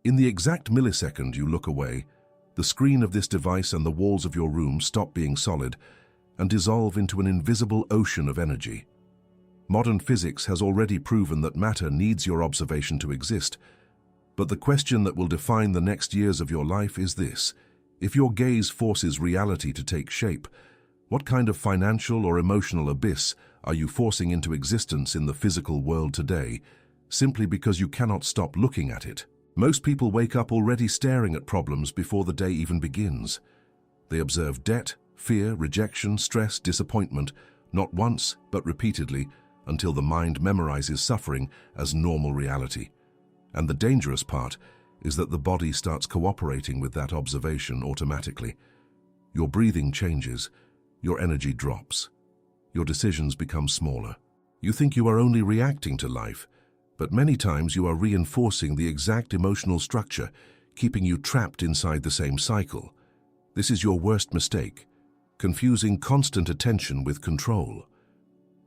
In the exact millisecond you look away, the screen of this device and the walls of your room stop being solid and dissolve into an invisible ocean of energy. Modern physics has already proven that matter needs your observation to exist, but the question that will define the next years of your life is this: if your gaze forces reality to take shape, what kind of financial or emotional abyss are you forcing into existence in the physical world today, simply because you cannot stop looking at it? Most people wake up already staring at problems before the day even begins. They observe debt, fear, rejection, stress, disappointment, not once but repeatedly, until the mind memorizes suffering as normal reality. And the dangerous part is that the body starts cooperating with that observation automatically. Your breathing changes, your energy drops, your decisions become smaller. You think you are only reacting to life, but many times you are reinforcing the exact emotional structure, keeping you trapped inside the same cycle. This is your worst mistake, confusing constant attention with control.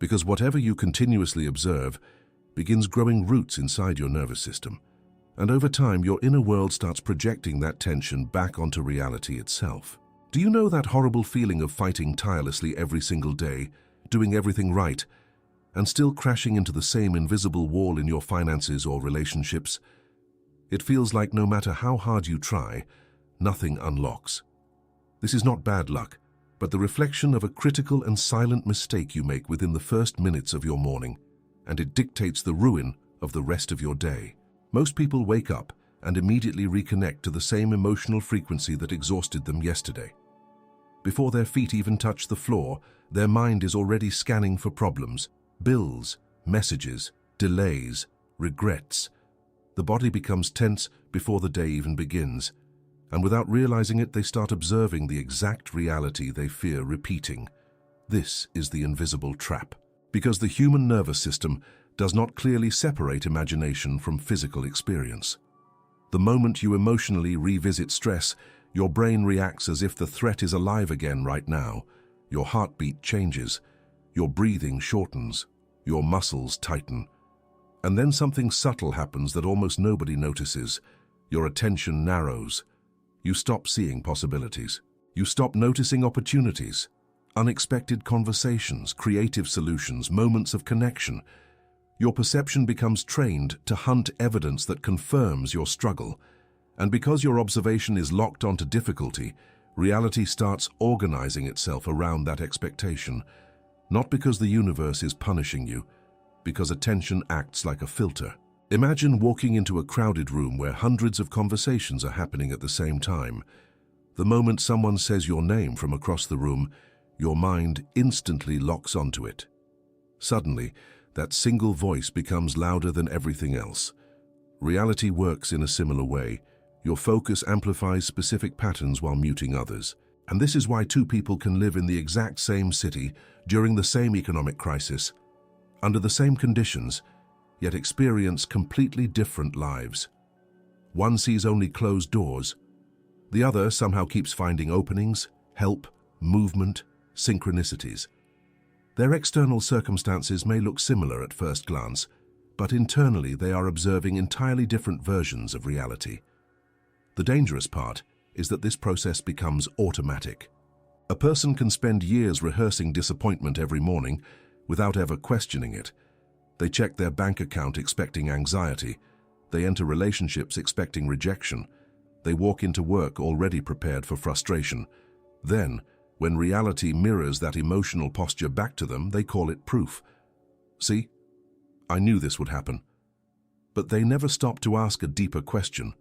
Because whatever you continuously observe begins growing roots inside your nervous system. And over time, your inner world starts projecting that tension back onto reality itself. Do you know that horrible feeling of fighting tirelessly every single day, doing everything right, and still crashing into the same invisible wall in your finances or relationships? It feels like no matter how hard you try, nothing unlocks. This is not bad luck, but the reflection of a critical and silent mistake you make within the first minutes of your morning, and it dictates the ruin of the rest of your day. Most people wake up and immediately reconnect to the same emotional frequency that exhausted them yesterday. Before their feet even touch the floor, their mind is already scanning for problems, bills, messages, delays, regrets. The body becomes tense before the day even begins, and without realizing it, they start observing the exact reality they fear repeating. This is the invisible trap, because the human nervous system does not clearly separate imagination from physical experience. The moment you emotionally revisit stress, your brain reacts as if the threat is alive again right now. Your heartbeat changes, your breathing shortens, your muscles tighten. And then something subtle happens that almost nobody notices. Your attention narrows. You stop seeing possibilities. You stop noticing opportunities, unexpected conversations, creative solutions, moments of connection. Your perception becomes trained to hunt evidence that confirms your struggle. And because your observation is locked onto difficulty, reality starts organizing itself around that expectation. Not because the universe is punishing you, because attention acts like a filter. Imagine walking into a crowded room where hundreds of conversations are happening at the same time. The moment someone says your name from across the room, your mind instantly locks onto it. Suddenly, that single voice becomes louder than everything else. Reality works in a similar way. Your focus amplifies specific patterns while muting others. And this is why two people can live in the exact same city during the same economic crisis, under the same conditions, yet experience completely different lives. One sees only closed doors. The other somehow keeps finding openings, help, movement, synchronicities. Their external circumstances may look similar at first glance, but internally they are observing entirely different versions of reality. The dangerous part is that this process becomes automatic. A person can spend years rehearsing disappointment every morning without ever questioning it. They check their bank account expecting anxiety. They enter relationships expecting rejection. They walk into work already prepared for frustration. Then, when reality mirrors that emotional posture back to them, they call it proof. See, I knew this would happen. But they never stop to ask a deeper question.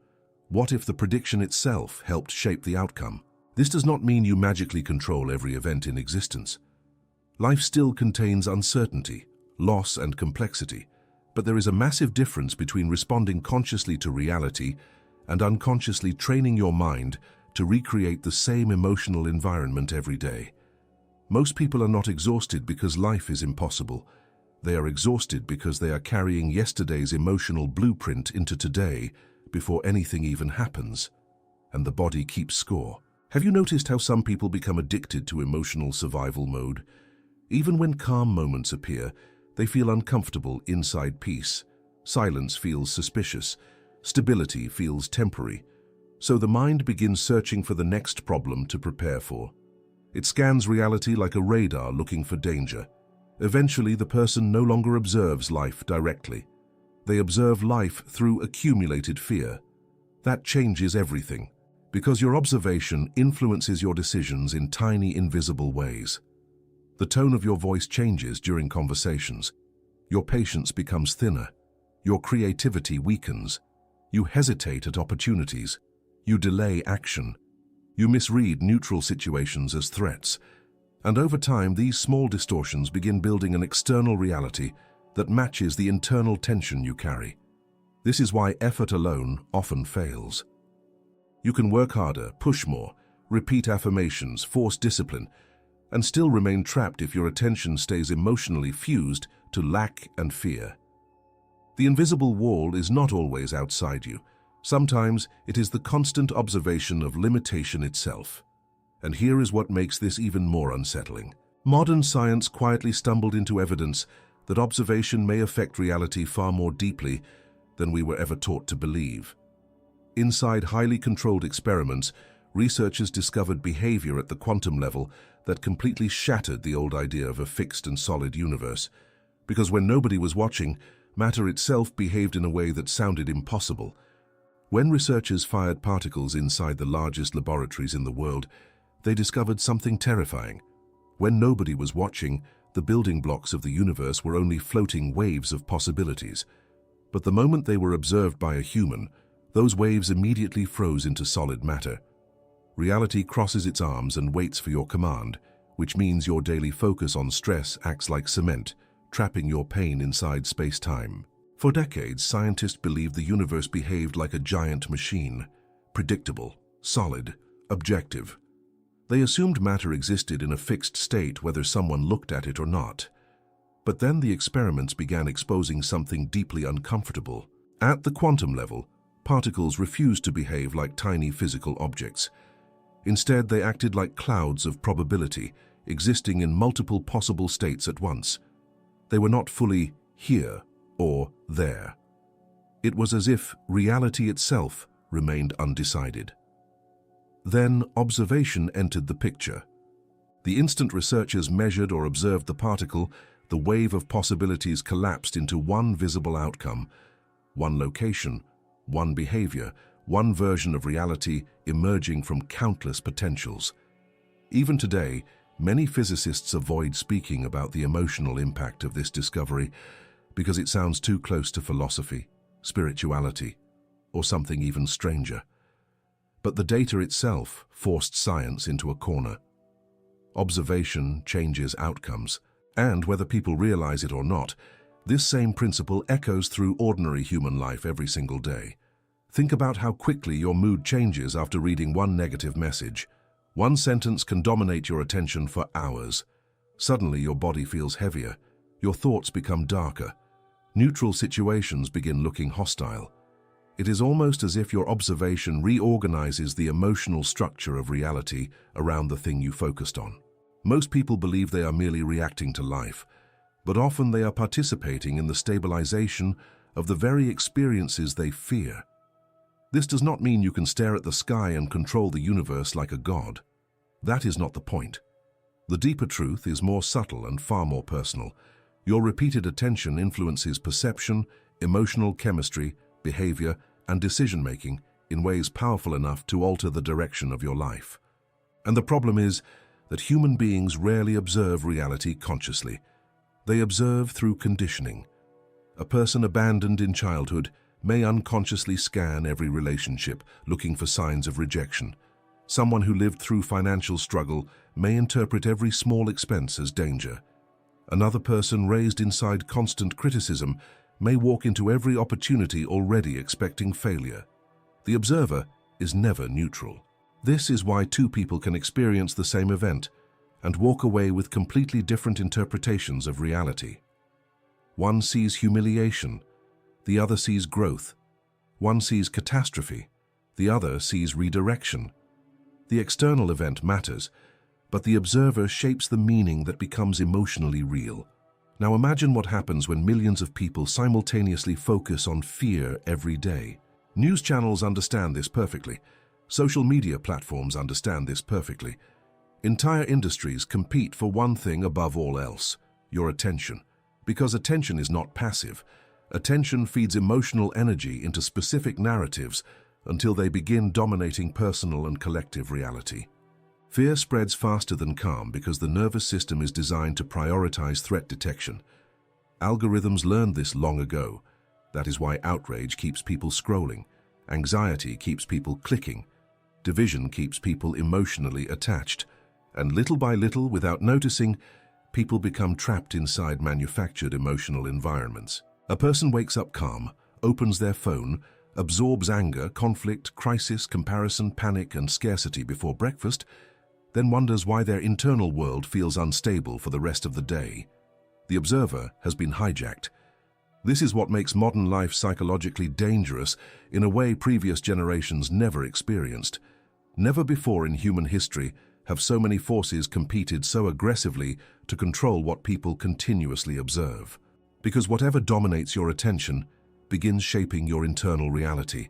What if the prediction itself helped shape the outcome? This does not mean you magically control every event in existence. Life still contains uncertainty, loss, and complexity, but there is a massive difference between responding consciously to reality and unconsciously training your mind to recreate the same emotional environment every day. Most people are not exhausted because life is impossible. They are exhausted because they are carrying yesterday's emotional blueprint into today before anything even happens, and the body keeps score. Have you noticed how some people become addicted to emotional survival mode? Even when calm moments appear, they feel uncomfortable inside peace. Silence feels suspicious. Stability feels temporary, so the mind begins searching for the next problem to prepare for. It scans reality like a radar looking for danger. Eventually, the person no longer observes life directly. They observe life through accumulated fear. That changes everything, because your observation influences your decisions in tiny, invisible ways. The tone of your voice changes during conversations. Your patience becomes thinner. Your creativity weakens. You hesitate at opportunities. You delay action. You misread neutral situations as threats. And over time, these small distortions begin building an external reality that matches the internal tension you carry. This is why effort alone often fails. You can work harder, push more, repeat affirmations, force discipline, and still remain trapped if your attention stays emotionally fused to lack and fear. The invisible wall is not always outside you. Sometimes it is the constant observation of limitation itself. And here is what makes this even more unsettling. Modern science quietly stumbled into evidence that observation may affect reality far more deeply than we were ever taught to believe. Inside highly controlled experiments, researchers discovered behavior at the quantum level that completely shattered the old idea of a fixed and solid universe. Because when nobody was watching, matter itself behaved in a way that sounded impossible. When researchers fired particles inside the largest laboratories in the world, they discovered something terrifying. When nobody was watching, the building blocks of the universe were only floating waves of possibilities. But the moment they were observed by a human, those waves immediately froze into solid matter. Reality crosses its arms and waits for your command, which means your daily focus on stress acts like cement, trapping your pain inside space-time. For decades, scientists believed the universe behaved like a giant machine, predictable, solid, objective. They assumed matter existed in a fixed state whether someone looked at it or not. But then the experiments began exposing something deeply uncomfortable. At the quantum level, particles refused to behave like tiny physical objects. Instead, they acted like clouds of probability, existing in multiple possible states at once. They were not fully here or there. It was as if reality itself remained undecided. Then observation entered the picture. The instant researchers measured or observed the particle, the wave of possibilities collapsed into one visible outcome, one location, one behavior, one version of reality emerging from countless potentials. Even today, many physicists avoid speaking about the emotional impact of this discovery because it sounds too close to philosophy, spirituality, or something even stranger. But the data itself forced science into a corner. Observation changes outcomes, and whether people realize it or not, this same principle echoes through ordinary human life every single day. Think about how quickly your mood changes after reading one negative message. One sentence can dominate your attention for hours. Suddenly your body feels heavier, your thoughts become darker, neutral situations begin looking hostile. It is almost as if your observation reorganizes the emotional structure of reality around the thing you focused on. Most people believe they are merely reacting to life, but often they are participating in the stabilization of the very experiences they fear. This does not mean you can stare at the sky and control the universe like a god. That is not the point. The deeper truth is more subtle and far more personal. Your repeated attention influences perception, emotional chemistry, behavior, and decision-making in ways powerful enough to alter the direction of your life. And the problem is that human beings rarely observe reality consciously. They observe through conditioning. A person abandoned in childhood may unconsciously scan every relationship, looking for signs of rejection. Someone who lived through financial struggle may interpret every small expense as danger. Another person raised inside constant criticism may walk into every opportunity already expecting failure. The observer is never neutral. This is why two people can experience the same event and walk away with completely different interpretations of reality. One sees humiliation, the other sees growth. One sees catastrophe, the other sees redirection. The external event matters, but the observer shapes the meaning that becomes emotionally real. Now imagine what happens when millions of people simultaneously focus on fear every day. News channels understand this perfectly. Social media platforms understand this perfectly. Entire industries compete for one thing above all else: your attention. Because attention is not passive. Attention feeds emotional energy into specific narratives until they begin dominating personal and collective reality. Fear spreads faster than calm because the nervous system is designed to prioritize threat detection. Algorithms learned this long ago. That is why outrage keeps people scrolling, anxiety keeps people clicking, division keeps people emotionally attached, and little by little, without noticing, people become trapped inside manufactured emotional environments. A person wakes up calm, opens their phone, absorbs anger, conflict, crisis, comparison, panic, and scarcity before breakfast, then wonders why their internal world feels unstable for the rest of the day. The observer has been hijacked. This is what makes modern life psychologically dangerous in a way previous generations never experienced. Never before in human history have so many forces competed so aggressively to control what people continuously observe. Because whatever dominates your attention begins shaping your internal reality.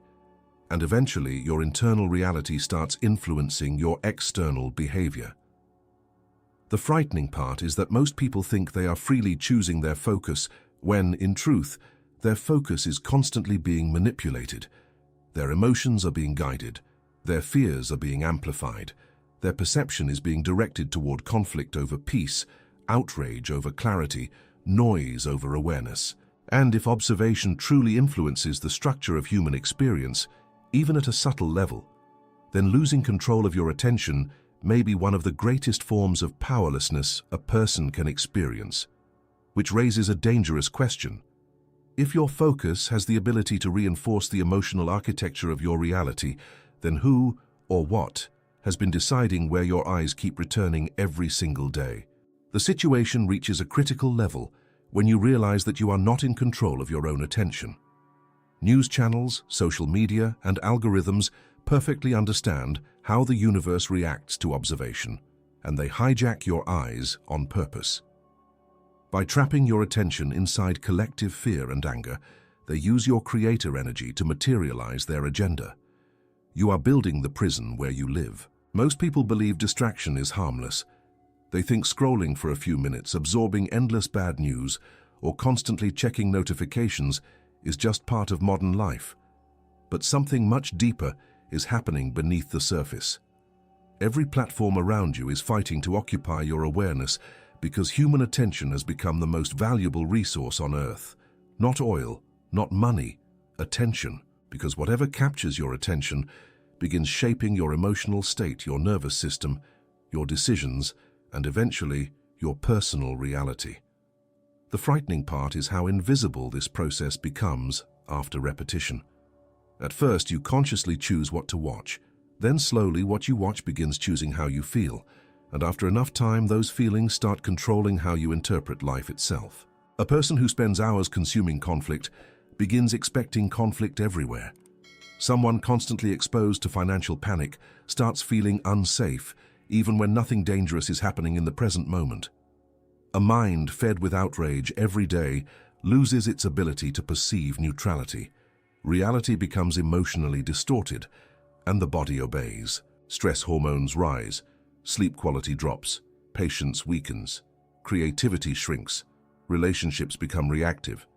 And eventually, your internal reality starts influencing your external behavior. The frightening part is that most people think they are freely choosing their focus when, in truth, their focus is constantly being manipulated. Their emotions are being guided. Their fears are being amplified. Their perception is being directed toward conflict over peace, outrage over clarity, noise over awareness. And if observation truly influences the structure of human experience, even at a subtle level, then losing control of your attention may be one of the greatest forms of powerlessness a person can experience. Which raises a dangerous question. If your focus has the ability to reinforce the emotional architecture of your reality, then who or what has been deciding where your eyes keep returning every single day? The situation reaches a critical level when you realize that you are not in control of your own attention. News channels, social media, and algorithms perfectly understand how the universe reacts to observation, and they hijack your eyes on purpose. By trapping your attention inside collective fear and anger, they use your creator energy to materialize their agenda. You are building the prison where you live. Most people believe distraction is harmless. They think scrolling for a few minutes, absorbing endless bad news, or constantly checking notifications is just part of modern life. But something much deeper is happening beneath the surface. Every platform around you is fighting to occupy your awareness because human attention has become the most valuable resource on Earth. Not oil, not money, attention, because whatever captures your attention begins shaping your emotional state, your nervous system, your decisions, and eventually your personal reality. The frightening part is how invisible this process becomes after repetition. At first, you consciously choose what to watch. Then slowly, what you watch begins choosing how you feel. And after enough time, those feelings start controlling how you interpret life itself. A person who spends hours consuming conflict begins expecting conflict everywhere. Someone constantly exposed to financial panic starts feeling unsafe, even when nothing dangerous is happening in the present moment. A mind fed with outrage every day loses its ability to perceive neutrality. Reality becomes emotionally distorted, and the body obeys. Stress hormones rise, sleep quality drops, patience weakens, creativity shrinks, relationships become reactive.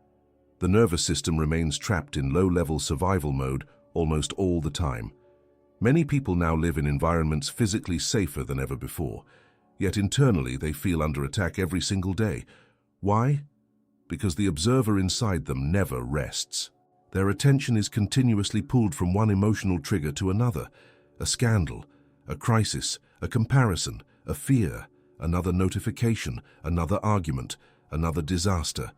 The nervous system remains trapped in low-level survival mode almost all the time. Many people now live in environments physically safer than ever before, yet internally they feel under attack every single day. Why? Because the observer inside them never rests. Their attention is continuously pulled from one emotional trigger to another: a scandal, a crisis, a comparison, a fear, another notification, another argument, another disaster.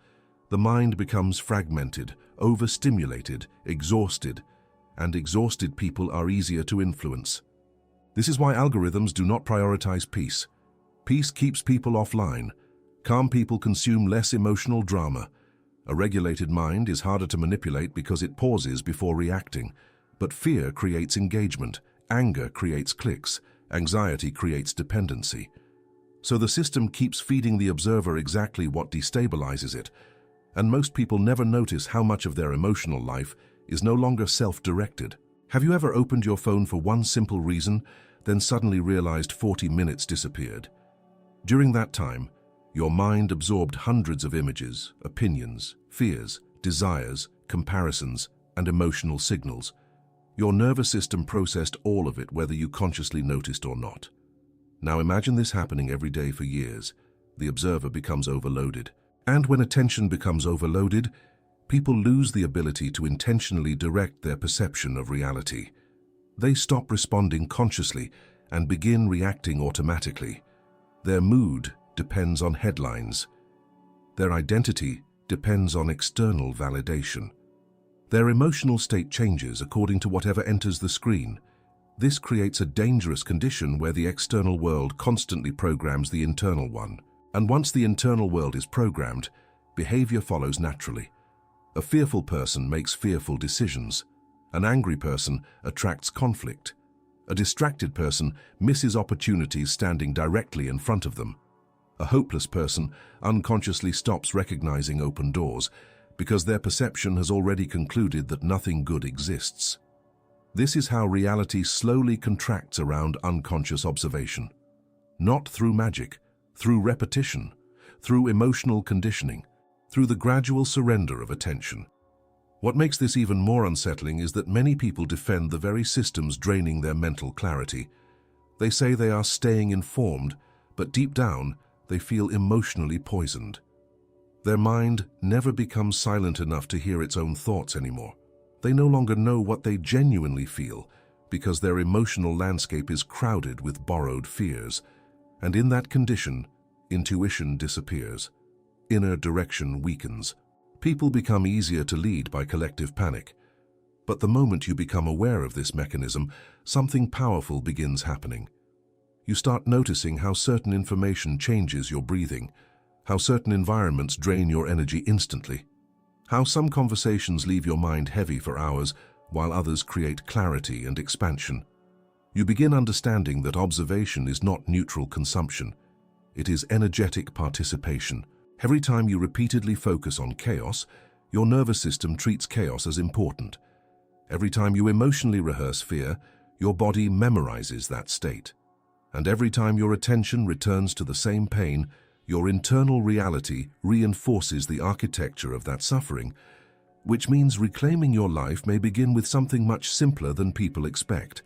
The mind becomes fragmented, overstimulated, exhausted, and exhausted people are easier to influence. This is why algorithms do not prioritize peace. Peace keeps people offline. Calm people consume less emotional drama. A regulated mind is harder to manipulate because it pauses before reacting. But fear creates engagement, anger creates clicks, anxiety creates dependency. So the system keeps feeding the observer exactly what destabilizes it, and most people never notice how much of their emotional life is no longer self-directed. Have you ever opened your phone for one simple reason, then suddenly realized 40 minutes disappeared? During that time, your mind absorbed hundreds of images, opinions, fears, desires, comparisons, and emotional signals. Your nervous system processed all of it, whether you consciously noticed or not. Now imagine this happening every day for years. The observer becomes overloaded. And when attention becomes overloaded, people lose the ability to intentionally direct their perception of reality. They stop responding consciously and begin reacting automatically. Their mood depends on headlines. Their identity depends on external validation. Their emotional state changes according to whatever enters the screen. This creates a dangerous condition where the external world constantly programs the internal one. And once the internal world is programmed, behavior follows naturally. A fearful person makes fearful decisions. An angry person attracts conflict. A distracted person misses opportunities standing directly in front of them. A hopeless person unconsciously stops recognizing open doors because their perception has already concluded that nothing good exists. This is how reality slowly contracts around unconscious observation. Not through magic, through repetition, through emotional conditioning, through the gradual surrender of attention. What makes this even more unsettling is that many people defend the very systems draining their mental clarity. They say they are staying informed, but deep down, they feel emotionally poisoned. Their mind never becomes silent enough to hear its own thoughts anymore. They no longer know what they genuinely feel because their emotional landscape is crowded with borrowed fears. And in that condition, intuition disappears. Inner direction weakens. People become easier to lead by collective panic. But the moment you become aware of this mechanism, something powerful begins happening. You start noticing how certain information changes your breathing, how certain environments drain your energy instantly, how some conversations leave your mind heavy for hours while others create clarity and expansion. You begin understanding that observation is not neutral consumption. It is energetic participation. Every time you repeatedly focus on chaos, your nervous system treats chaos as important. Every time you emotionally rehearse fear, your body memorizes that state. And every time your attention returns to the same pain, your internal reality reinforces the architecture of that suffering, which means reclaiming your life may begin with something much simpler than people expect.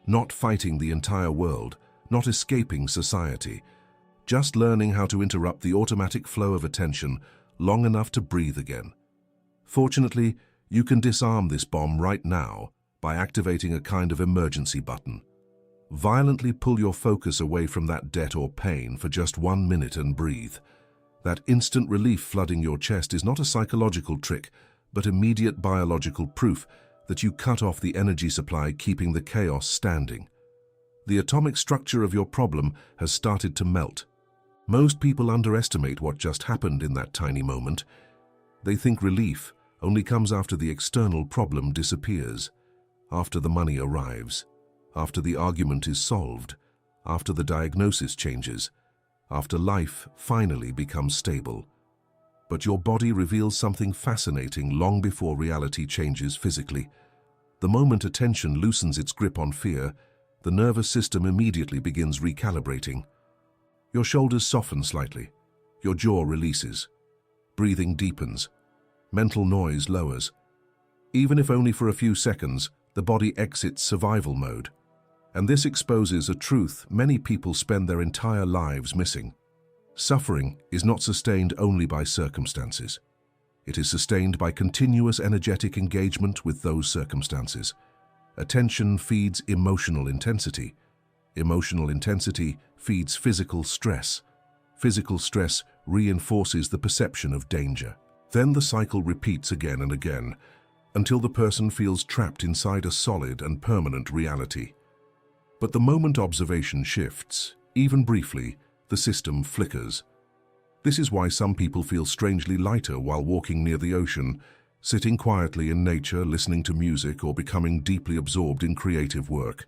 Not fighting the entire world, not escaping society, just learning how to interrupt the automatic flow of attention long enough to breathe again. Fortunately, you can disarm this bomb right now by activating a kind of emergency button. Violently pull your focus away from that debt or pain for just 1 minute and breathe. That instant relief flooding your chest is not a psychological trick, but immediate biological proof that you cut off the energy supply keeping the chaos standing. The atomic structure of your problem has started to melt. Most people underestimate what just happened in that tiny moment. They think relief only comes after the external problem disappears, after the money arrives, after the argument is solved, after the diagnosis changes, after life finally becomes stable. But your body reveals something fascinating long before reality changes physically. The moment attention loosens its grip on fear, the nervous system immediately begins recalibrating. Your shoulders soften slightly, your jaw releases, breathing deepens, mental noise lowers. Even if only for a few seconds, the body exits survival mode. And this exposes a truth many people spend their entire lives missing. Suffering is not sustained only by circumstances. It is sustained by continuous energetic engagement with those circumstances. Attention feeds emotional intensity. Emotional intensity feeds physical stress. Physical stress reinforces the perception of danger. Then the cycle repeats again and again, until the person feels trapped inside a solid and permanent reality. But the moment observation shifts, even briefly, the system flickers. This is why some people feel strangely lighter while walking near the ocean, sitting quietly in nature, listening to music, or becoming deeply absorbed in creative work.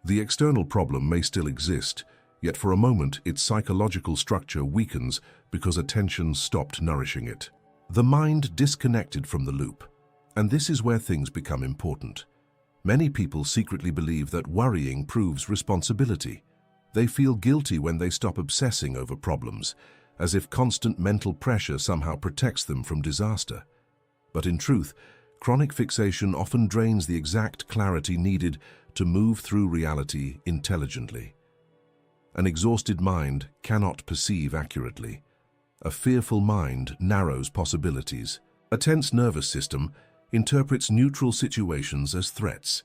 The external problem may still exist, yet for a moment its psychological structure weakens because attention stopped nourishing it. The mind disconnected from the loop. And this is where things become important. Many people secretly believe that worrying proves responsibility. They feel guilty when they stop obsessing over problems, as if constant mental pressure somehow protects them from disaster. But in truth, chronic fixation often drains the exact clarity needed to move through reality intelligently. An exhausted mind cannot perceive accurately. A fearful mind narrows possibilities. A tense nervous system interprets neutral situations as threats.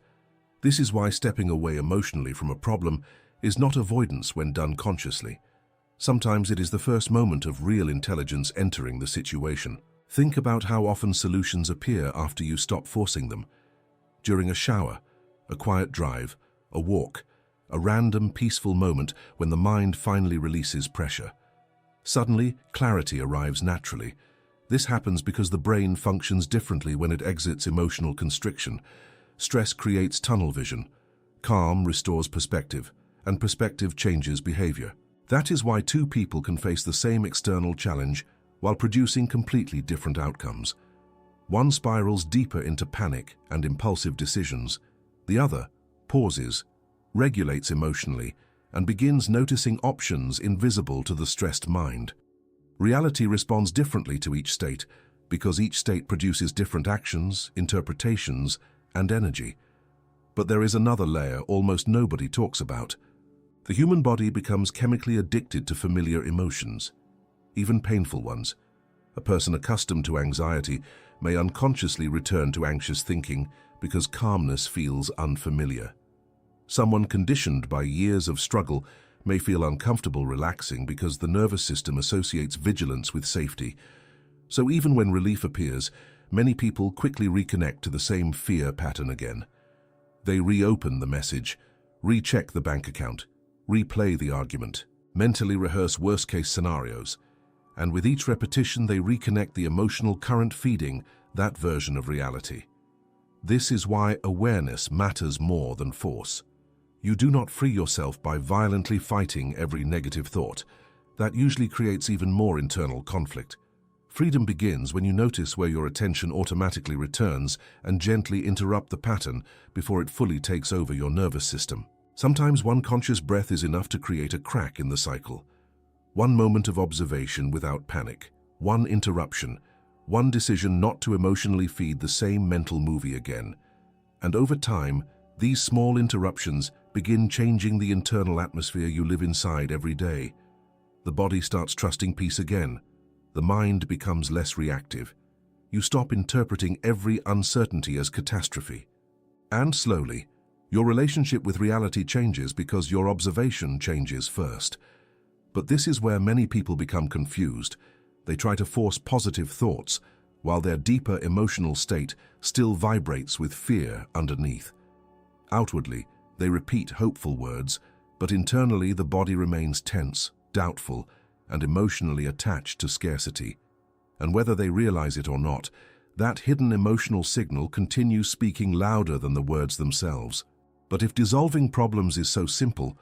This is why stepping away emotionally from a problem is not avoidance when done consciously. Sometimes it is the first moment of real intelligence entering the situation. Think about how often solutions appear after you stop forcing them. During a shower, a quiet drive, a walk, a random peaceful moment when the mind finally releases pressure. Suddenly, clarity arrives naturally. This happens because the brain functions differently when it exits emotional constriction. Stress creates tunnel vision. Calm restores perspective, and perspective changes behavior. That is why two people can face the same external challenge while producing completely different outcomes. One spirals deeper into panic and impulsive decisions. The other pauses, regulates emotionally, and begins noticing options invisible to the stressed mind. Reality responds differently to each state because each state produces different actions, interpretations, and energy. But there is another layer almost nobody talks about. The human body becomes chemically addicted to familiar emotions, even painful ones. A person accustomed to anxiety may unconsciously return to anxious thinking because calmness feels unfamiliar. Someone conditioned by years of struggle may feel uncomfortable relaxing because the nervous system associates vigilance with safety. So even when relief appears, many people quickly reconnect to the same fear pattern again. They reopen the message, recheck the bank account, replay the argument, mentally rehearse worst-case scenarios, and with each repetition they reconnect the emotional current feeding that version of reality. This is why awareness matters more than force. You do not free yourself by violently fighting every negative thought. That usually creates even more internal conflict. Freedom begins when you notice where your attention automatically returns and gently interrupt the pattern before it fully takes over your nervous system. Sometimes one conscious breath is enough to create a crack in the cycle. One moment of observation without panic, one interruption, one decision not to emotionally feed the same mental movie again. And over time, these small interruptions begin changing the internal atmosphere you live inside every day. The body starts trusting peace again. The mind becomes less reactive. You stop interpreting every uncertainty as catastrophe. And slowly, your relationship with reality changes because your observation changes first. But this is where many people become confused. They try to force positive thoughts, while their deeper emotional state still vibrates with fear underneath. Outwardly, they repeat hopeful words, but internally the body remains tense, doubtful, and emotionally attached to scarcity. And whether they realize it or not, that hidden emotional signal continues speaking louder than the words themselves. But if dissolving problems is so simple,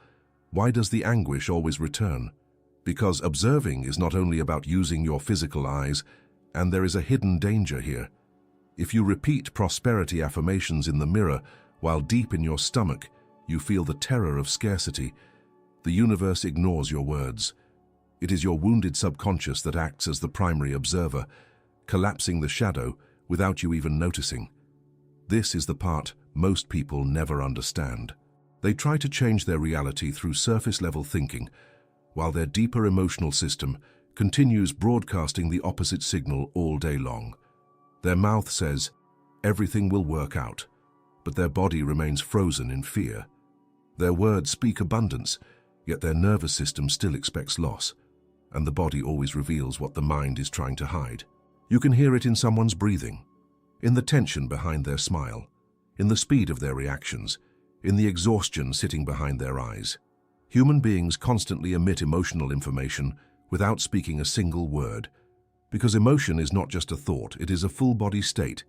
why does the anguish always return? Because observing is not only about using your physical eyes, and there is a hidden danger here. If you repeat prosperity affirmations in the mirror, while deep in your stomach you feel the terror of scarcity, the universe ignores your words. It is your wounded subconscious that acts as the primary observer, collapsing the shadow without you even noticing. This is the part most people never understand. They try to change their reality through surface-level thinking, while their deeper emotional system continues broadcasting the opposite signal all day long. Their mouth says, "Everything will work out," but their body remains frozen in fear. Their words speak abundance, yet their nervous system still expects loss, and the body always reveals what the mind is trying to hide. You can hear it in someone's breathing, in the tension behind their smile, in the speed of their reactions, in the exhaustion sitting behind their eyes. Human beings constantly emit emotional information without speaking a single word, because emotion is not just a thought, it is a full-body state.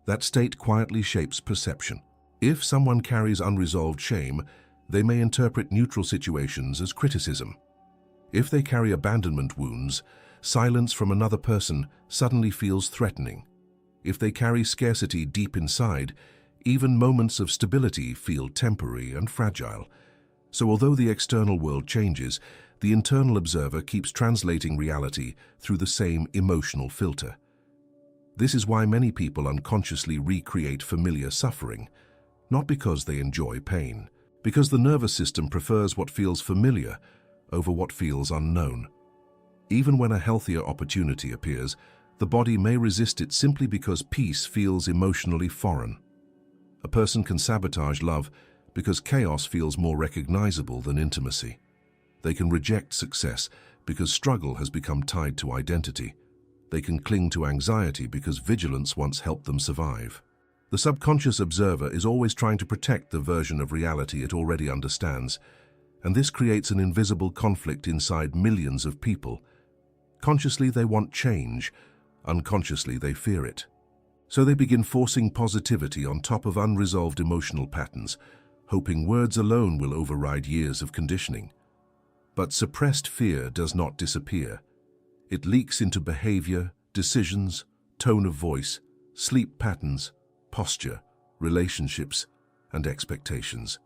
That state quietly shapes perception. If someone carries unresolved shame, they may interpret neutral situations as criticism. If they carry abandonment wounds, silence from another person suddenly feels threatening. If they carry scarcity deep inside, even moments of stability feel temporary and fragile. So although the external world changes, the internal observer keeps translating reality through the same emotional filter. This is why many people unconsciously recreate familiar suffering, not because they enjoy pain, because the nervous system prefers what feels familiar over what feels unknown. Even when a healthier opportunity appears, the body may resist it simply because peace feels emotionally foreign. A person can sabotage love because chaos feels more recognizable than intimacy. They can reject success because struggle has become tied to identity. They can cling to anxiety because vigilance once helped them survive. The subconscious observer is always trying to protect the version of reality it already understands, and this creates an invisible conflict inside millions of people. Consciously they want change, unconsciously they fear it. So they begin forcing positivity on top of unresolved emotional patterns, hoping words alone will override years of conditioning. But suppressed fear does not disappear. It leaks into behavior, decisions, tone of voice, sleep patterns, posture, relationships, and expectations.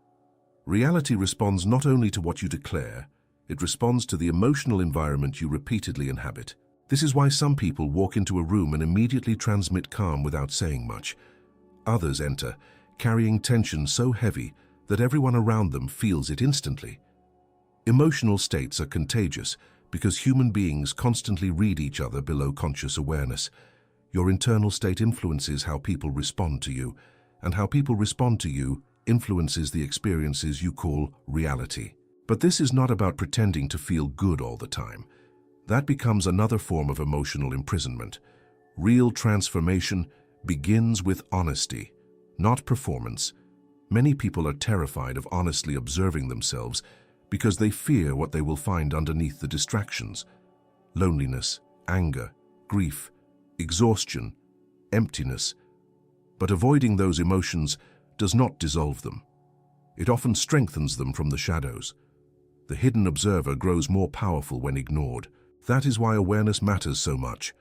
Reality responds not only to what you declare, it responds to the emotional environment you repeatedly inhabit. This is why some people walk into a room and immediately transmit calm without saying much. Others enter, carrying tension so heavy that everyone around them feels it instantly. Emotional states are contagious because human beings constantly read each other below conscious awareness. Your internal state influences how people respond to you, and how people respond to you influences the experiences you call reality. But this is not about pretending to feel good all the time. That becomes another form of emotional imprisonment. Real transformation begins with honesty, not performance. Many people are terrified of honestly observing themselves because they fear what they will find underneath the distractions. Loneliness, anger, grief, exhaustion, emptiness. But avoiding those emotions does not dissolve them. It often strengthens them from the shadows. The hidden observer grows more powerful when ignored. That is why awareness matters so much.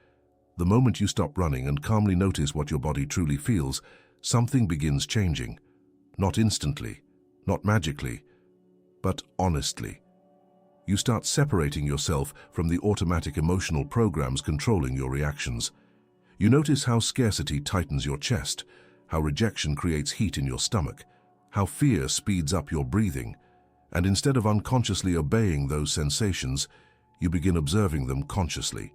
The moment you stop running and calmly notice what your body truly feels, something begins changing. Not instantly, not magically, but honestly. You start separating yourself from the automatic emotional programs controlling your reactions. You notice how scarcity tightens your chest, how rejection creates heat in your stomach, how fear speeds up your breathing, and instead of unconsciously obeying those sensations, you begin observing them consciously.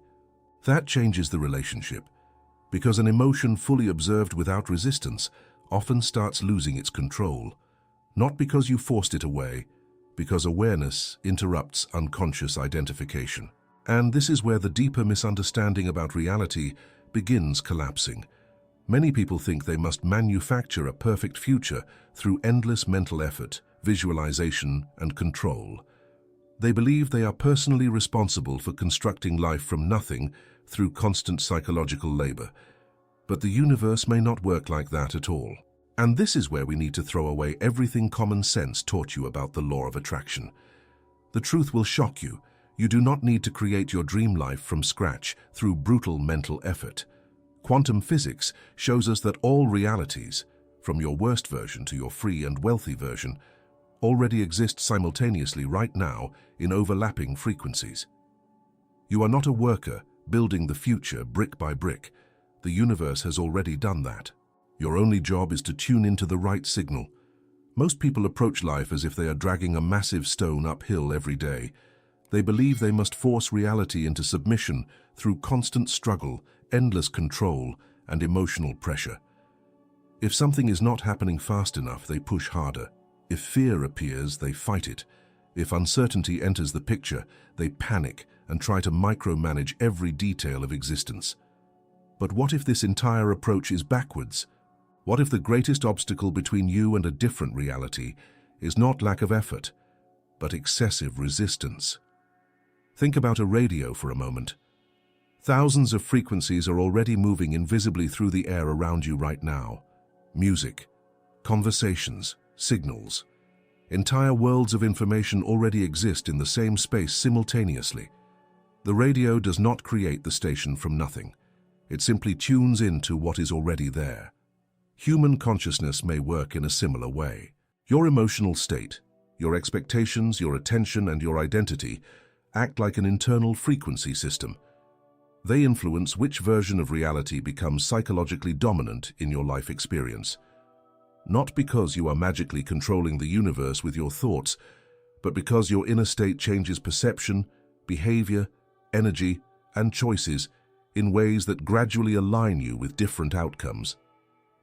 That changes the relationship, because an emotion fully observed without resistance often starts losing its control, not because you forced it away, because awareness interrupts unconscious identification. And this is where the deeper misunderstanding about reality begins collapsing. Many people think they must manufacture a perfect future through endless mental effort, visualization, and control. They believe they are personally responsible for constructing life from nothing through constant psychological labor. But the universe may not work like that at all. And this is where we need to throw away everything common sense taught you about the law of attraction. The truth will shock you. You do not need to create your dream life from scratch through brutal mental effort. Quantum physics shows us that all realities, from your worst version to your free and wealthy version, already exist simultaneously right now in overlapping frequencies. You are not a worker building the future brick by brick. The universe has already done that. Your only job is to tune into the right signal. Most people approach life as if they are dragging a massive stone uphill every day. They believe they must force reality into submission through constant struggle, endless control, and emotional pressure. If something is not happening fast enough, they push harder. If fear appears, they fight it. If uncertainty enters the picture, they panic and try to micromanage every detail of existence. But what if this entire approach is backwards? What if the greatest obstacle between you and a different reality is not lack of effort, but excessive resistance? Think about a radio for a moment. Thousands of frequencies are already moving invisibly through the air around you right now. Music, conversations, signals. Entire worlds of information already exist in the same space simultaneously. The radio does not create the station from nothing. It simply tunes into what is already there. Human consciousness may work in a similar way. Your emotional state, your expectations, your attention, and your identity act like an internal frequency system. They influence which version of reality becomes psychologically dominant in your life experience. Not because you are magically controlling the universe with your thoughts, but because your inner state changes perception, behavior, energy, and choices in ways that gradually align you with different outcomes.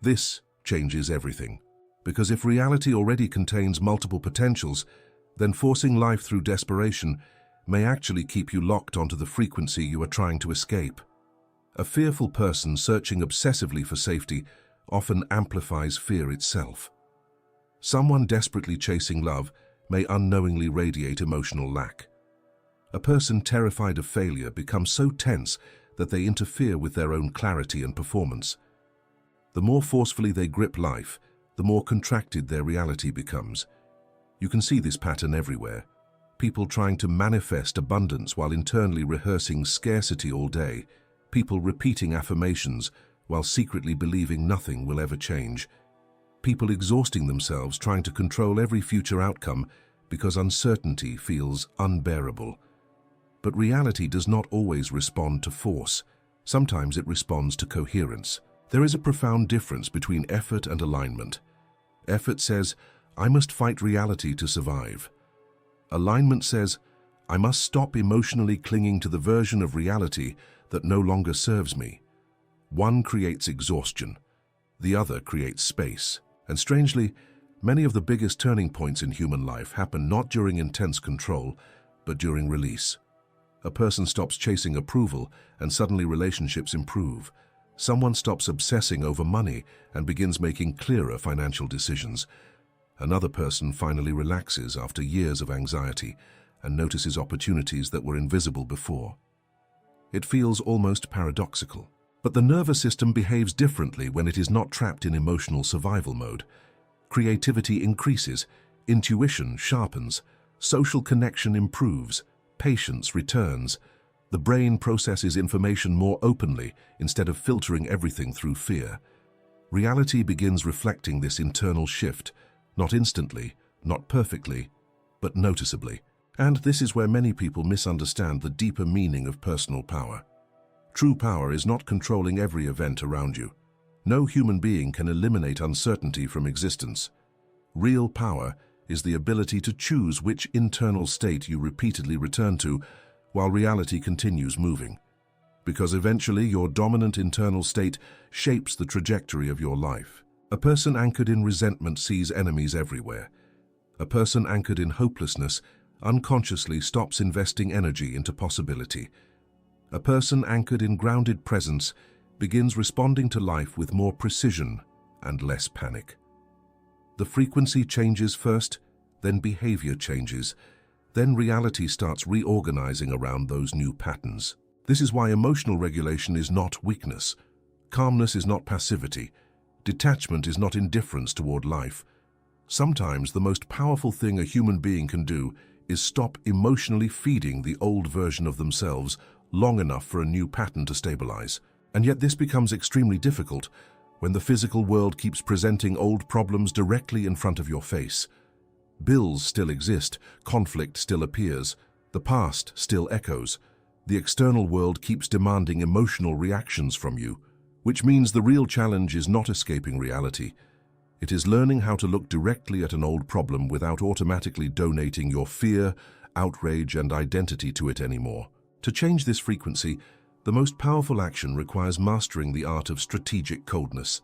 This changes everything. Because if reality already contains multiple potentials, then forcing life through desperation may actually keep you locked onto the frequency you are trying to escape. A fearful person searching obsessively for safety often amplifies fear itself. Someone desperately chasing love may unknowingly radiate emotional lack. A person terrified of failure becomes so tense that they interfere with their own clarity and performance. The more forcefully they grip life, the more contracted their reality becomes. You can see this pattern everywhere. People trying to manifest abundance while internally rehearsing scarcity all day. People repeating affirmations while secretly believing nothing will ever change. People exhausting themselves trying to control every future outcome because uncertainty feels unbearable. But reality does not always respond to force. Sometimes it responds to coherence. There is a profound difference between effort and alignment. Effort says, I must fight reality to survive. Alignment says, I must stop emotionally clinging to the version of reality that no longer serves me. One creates exhaustion. The other creates space. And strangely, many of the biggest turning points in human life happen not during intense control, but during release. A person stops chasing approval and suddenly relationships improve. Someone stops obsessing over money and begins making clearer financial decisions. Another person finally relaxes after years of anxiety and notices opportunities that were invisible before. It feels almost paradoxical. But the nervous system behaves differently when it is not trapped in emotional survival mode. Creativity increases, intuition sharpens, social connection improves, patience returns. The brain processes information more openly instead of filtering everything through fear. Reality begins reflecting this internal shift, not instantly, not perfectly, but noticeably. And this is where many people misunderstand the deeper meaning of personal power. True power is not controlling every event around you. No human being can eliminate uncertainty from existence. Real power is the ability to choose which internal state you repeatedly return to while reality continues moving. Because eventually your dominant internal state shapes the trajectory of your life. A person anchored in resentment sees enemies everywhere. A person anchored in hopelessness unconsciously stops investing energy into possibility. A person anchored in grounded presence begins responding to life with more precision and less panic. The frequency changes first, then behavior changes, then reality starts reorganizing around those new patterns. This is why emotional regulation is not weakness. Calmness is not passivity. Detachment is not indifference toward life. Sometimes the most powerful thing a human being can do is stop emotionally feeding the old version of themselves long enough for a new pattern to stabilize. And yet this becomes extremely difficult when the physical world keeps presenting old problems directly in front of your face. Bills still exist, conflict still appears, the past still echoes. The external world keeps demanding emotional reactions from you, which means the real challenge is not escaping reality. It is learning how to look directly at an old problem without automatically donating your fear, outrage, and identity to it anymore. To change this frequency, the most powerful action requires mastering the art of strategic coldness.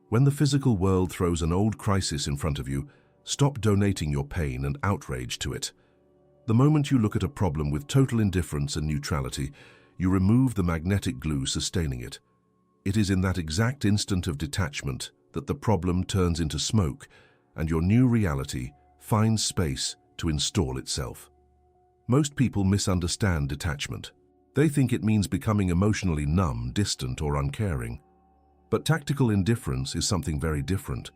When the physical world throws an old crisis in front of you, stop donating your pain and outrage to it. The moment you look at a problem with total indifference and neutrality, you remove the magnetic glue sustaining it. It is in that exact instant of detachment that the problem turns into smoke and your new reality finds space to install itself. Most people misunderstand detachment. They think it means becoming emotionally numb, distant, or uncaring. But tactical indifference is something very different.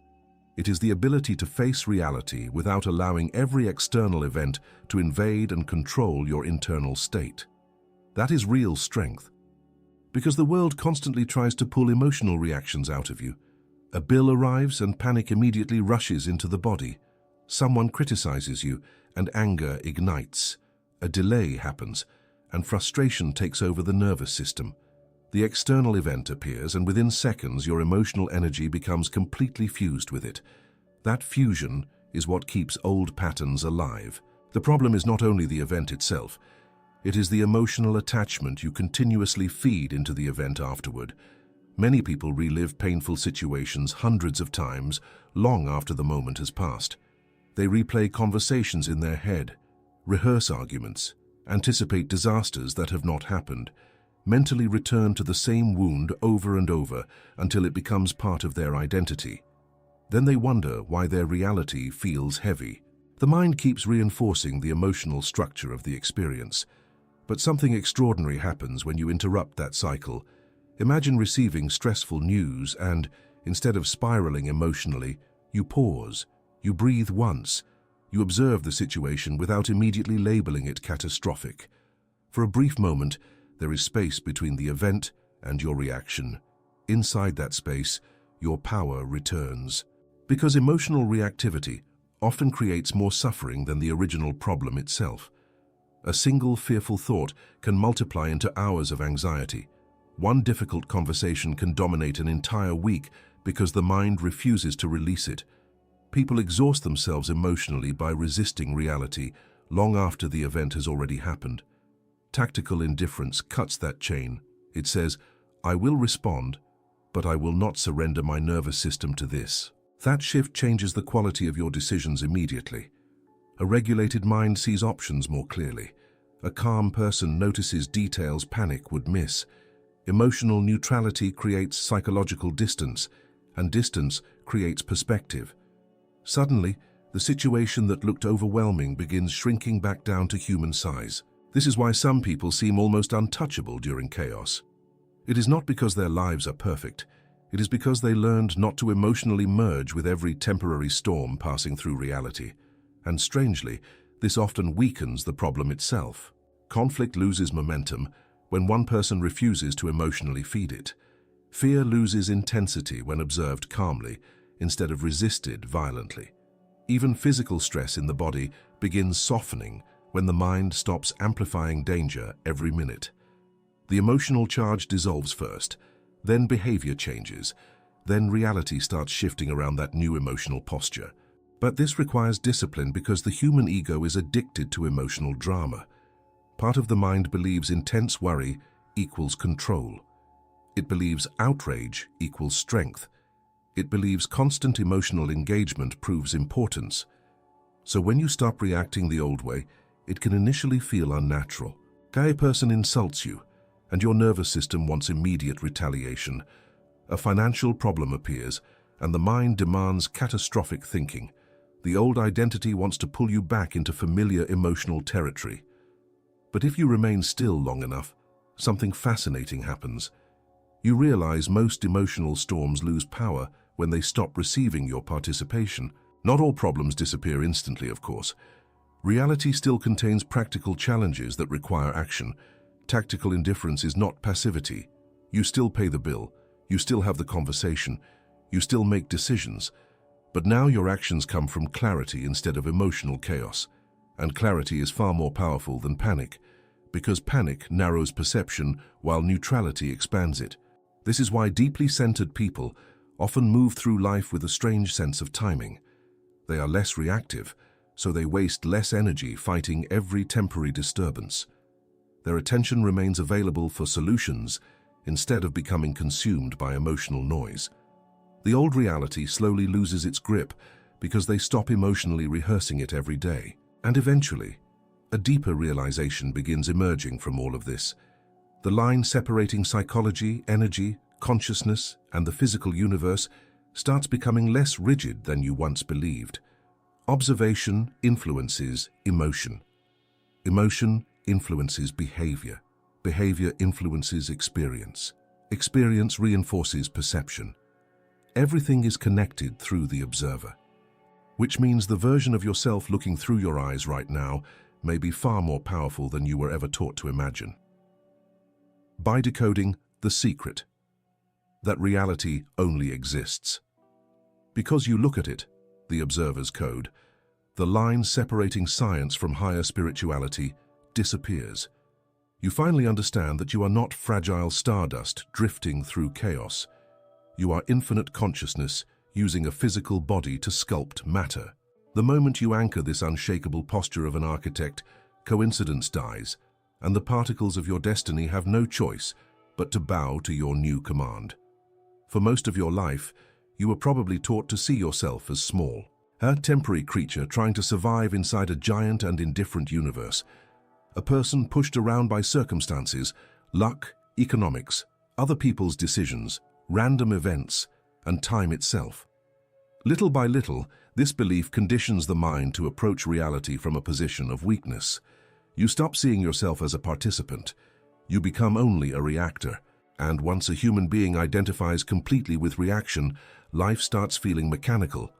It is the ability to face reality without allowing every external event to invade and control your internal state. That is real strength. Because the world constantly tries to pull emotional reactions out of you. A bill arrives and panic immediately rushes into the body. Someone criticizes you and anger ignites. A delay happens and frustration takes over the nervous system. The external event appears and within seconds your emotional energy becomes completely fused with it. That fusion is what keeps old patterns alive. The problem is not only the event itself, it is the emotional attachment you continuously feed into the event afterward. Many people relive painful situations hundreds of times, long after the moment has passed. They replay conversations in their head, rehearse arguments, anticipate disasters that have not happened, mentally return to the same wound over and over until it becomes part of their identity. Then they wonder why their reality feels heavy. The mind keeps reinforcing the emotional structure of the experience. But something extraordinary happens when you interrupt that cycle. Imagine receiving stressful news and, instead of spiraling emotionally, you pause, you breathe once, you observe the situation without immediately labeling it catastrophic. For a brief moment, there is space between the event and your reaction. Inside that space, your power returns. Because emotional reactivity often creates more suffering than the original problem itself. A single fearful thought can multiply into hours of anxiety. One difficult conversation can dominate an entire week because the mind refuses to release it. People exhaust themselves emotionally by resisting reality long after the event has already happened. Tactical indifference cuts that chain. It says, I will respond, but I will not surrender my nervous system to this. That shift changes the quality of your decisions immediately. A regulated mind sees options more clearly. A calm person notices details panic would miss. Emotional neutrality creates psychological distance, and distance creates perspective. Suddenly, the situation that looked overwhelming begins shrinking back down to human size. This is why some people seem almost untouchable during chaos. It is not because their lives are perfect. It is because they learned not to emotionally merge with every temporary storm passing through reality. And strangely, this often weakens the problem itself. Conflict loses momentum when one person refuses to emotionally feed it. Fear loses intensity when observed calmly instead of resisted violently. Even physical stress in the body begins softening when the mind stops amplifying danger every minute. The emotional charge dissolves first, then behavior changes, then reality starts shifting around that new emotional posture. But this requires discipline because the human ego is addicted to emotional drama. Part of the mind believes intense worry equals control. It believes outrage equals strength. It believes constant emotional engagement proves importance. So when you stop reacting the old way, it can initially feel unnatural. A person insults you, and your nervous system wants immediate retaliation. A financial problem appears, and the mind demands catastrophic thinking. The old identity wants to pull you back into familiar emotional territory. But if you remain still long enough, something fascinating happens. You realize most emotional storms lose power when they stop receiving your participation. Not all problems disappear instantly, of course. Reality still contains practical challenges that require action. Tactical indifference is not passivity. You still pay the bill, you still have the conversation, you still make decisions. But now your actions come from clarity instead of emotional chaos. And clarity is far more powerful than panic, because panic narrows perception while neutrality expands it. This is why deeply centered people often move through life with a strange sense of timing. They are less reactive, so they waste less energy fighting every temporary disturbance. Their attention remains available for solutions instead of becoming consumed by emotional noise. The old reality slowly loses its grip because they stop emotionally rehearsing it every day. And eventually, a deeper realization begins emerging from all of this. The line separating psychology, energy, consciousness, and the physical universe starts becoming less rigid than you once believed. Observation influences emotion. Emotion influences behavior. Behavior influences experience. Experience reinforces perception. Everything is connected through the observer, which means the version of yourself looking through your eyes right now may be far more powerful than you were ever taught to imagine. By decoding The secret. That reality only exists. Because you look at it, the observer's code, the line separating science from higher spirituality disappears. You finally understand that you are not fragile stardust drifting through chaos. You are infinite consciousness using a physical body to sculpt matter. The moment you anchor this unshakable posture of an architect, coincidence dies, and the particles of your destiny have no choice but to bow to your new command. For most of your life, you were probably taught to see yourself as small, a temporary creature trying to survive inside a giant and indifferent universe, a person pushed around by circumstances, luck, economics, other people's decisions, random events, and time itself. Little by little, this belief conditions the mind to approach reality from a position of weakness. You stop seeing yourself as a participant. You become only a reactor. And once a human being identifies completely with reaction, life starts feeling mechanical.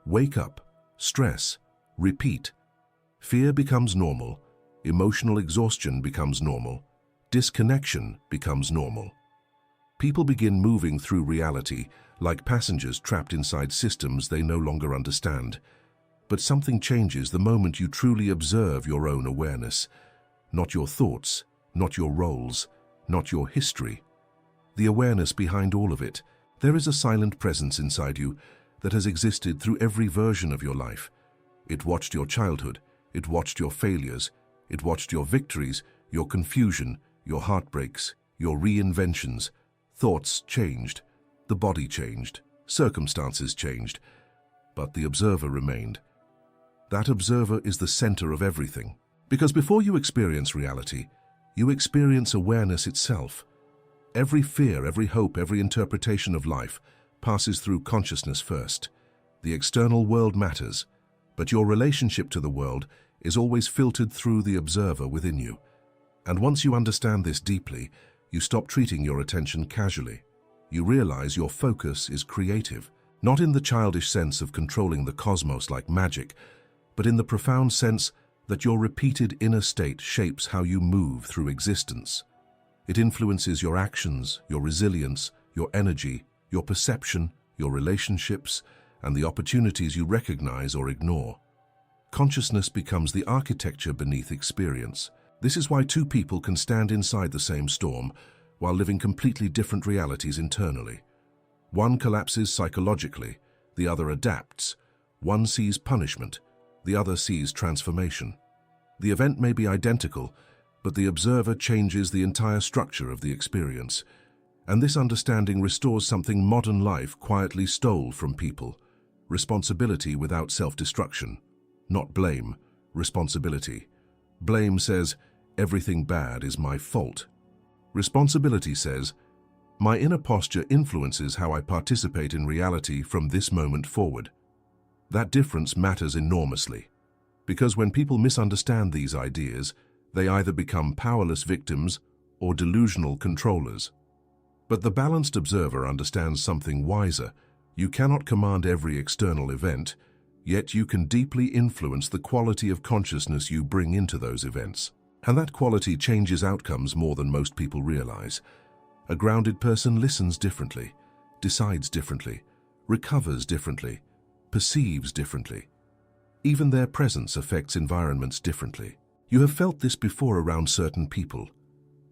Wake up, stress, repeat. Fear becomes normal. Emotional exhaustion becomes normal. Disconnection becomes normal. People begin moving through reality like passengers trapped inside systems they no longer understand. But something changes the moment you truly observe your own awareness. Not your thoughts, not your roles, not your history. The awareness behind all of it. There is a silent presence inside you that has existed through every version of your life. It watched your childhood, it watched your failures, it watched your victories, your confusion, your heartbreaks, your reinventions. Thoughts changed, the body changed, circumstances changed, but the observer remained. That observer is the center of everything. Because before you experience reality, you experience awareness itself. Every fear, every hope, every interpretation of life passes through consciousness first. The external world matters, but your relationship to the world is always filtered through the observer within you. And once you understand this deeply, you stop treating your attention casually. You realize your focus is creative, not in the childish sense of controlling the cosmos like magic, but in the profound sense that your repeated inner state shapes how you move through existence. It influences your actions, your resilience, your energy, your perception, your relationships, and the opportunities you recognize or ignore. Consciousness becomes the architecture beneath experience. This is why two people can stand inside the same storm while living completely different realities internally. One collapses psychologically, the other adapts. One sees punishment, the other sees transformation. The event may be identical, but the observer changes the entire structure of the experience. And this understanding restores something modern life quietly stole from people: responsibility without self-destruction. Not blame, responsibility. Blame says, everything bad is my fault. Responsibility says, my inner posture influences how I participate in reality from this moment forward. That difference matters enormously, because when people misunderstand these ideas, they either become powerless victims or delusional controllers. But the balanced observer understands something wiser. You cannot command every external event, yet you can deeply influence the quality of consciousness you bring into those events. And that quality changes outcomes more than most people realize. A grounded person listens differently, decides differently, recovers differently, perceives differently. Even their presence affects environments differently. You have felt this before around certain people.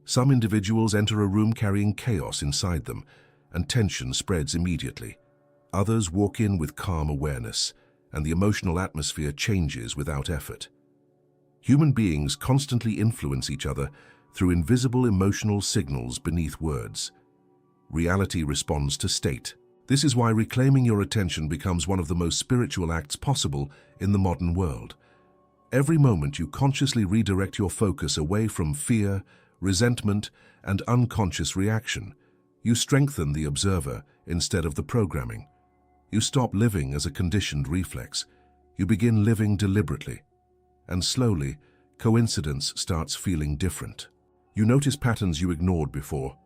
Some individuals enter a room carrying chaos inside them, and tension spreads immediately. Others walk in with calm awareness, and the emotional atmosphere changes without effort. Human beings constantly influence each other through invisible emotional signals beneath words. Reality responds to state. This is why reclaiming your attention becomes one of the most spiritual acts possible in the modern world. Every moment you consciously redirect your focus away from fear, resentment, and unconscious reaction. You strengthen the observer instead of the programming. You stop living as a conditioned reflex. You begin living deliberately. And slowly, coincidence starts feeling different. You notice patterns you ignored before.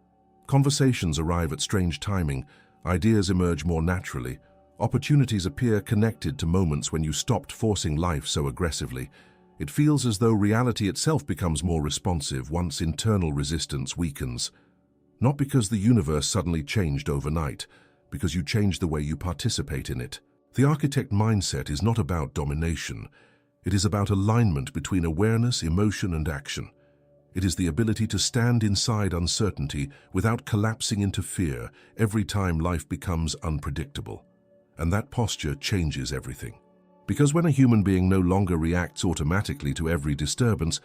Conversations arrive at strange timing, ideas emerge more naturally, opportunities appear connected to moments when you stopped forcing life so aggressively. It feels as though reality itself becomes more responsive once internal resistance weakens. Not because the universe suddenly changed overnight, because you changed the way you participate in it. The architect mindset is not about domination. It is about alignment between awareness, emotion, and action. It is the ability to stand inside uncertainty without collapsing into fear every time life becomes unpredictable. And that posture changes everything. Because when a human being no longer reacts automatically to every disturbance,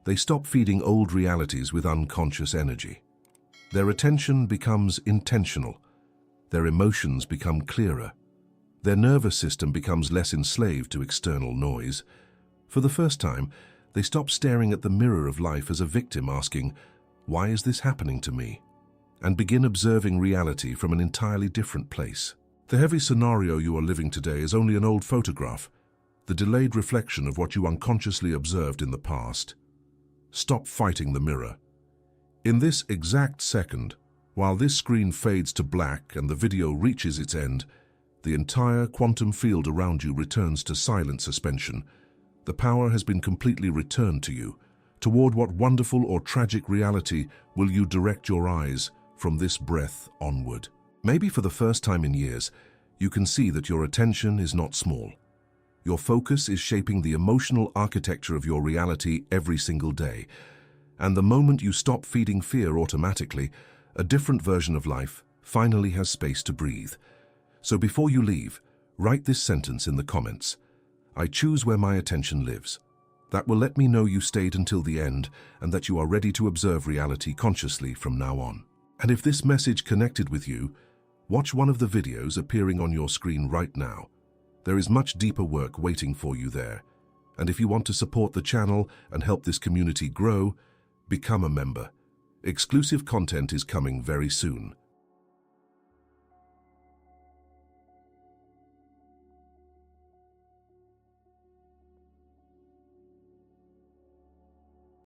they stop feeding old realities with unconscious energy. Their attention becomes intentional. Their emotions become clearer. Their nervous system becomes less enslaved to external noise. For the first time, they stop staring at the mirror of life as a victim asking, "Why is this happening to me?" and begin observing reality from an entirely different place. The heavy scenario you are living today is only an old photograph, the delayed reflection of what you unconsciously observed in the past. Stop fighting the mirror. In this exact second, while this screen fades to black and the video reaches its end, the entire quantum field around you returns to silent suspension. The power has been completely returned to you. Toward what wonderful or tragic reality will you direct your eyes from this breath onward? Maybe for the first time in years, you can see that your attention is not small. Your focus is shaping the emotional architecture of your reality every single day. And the moment you stop feeding fear automatically, a different version of life finally has space to breathe. So before you leave, write this sentence in the comments. I choose where my attention lives. That will let me know you stayed until the end and that you are ready to observe reality consciously from now on. And if this message connected with you, watch one of the videos appearing on your screen right now. There is much deeper work waiting for you there. And if you want to support the channel and help this community grow, become a member. Exclusive content is coming very soon.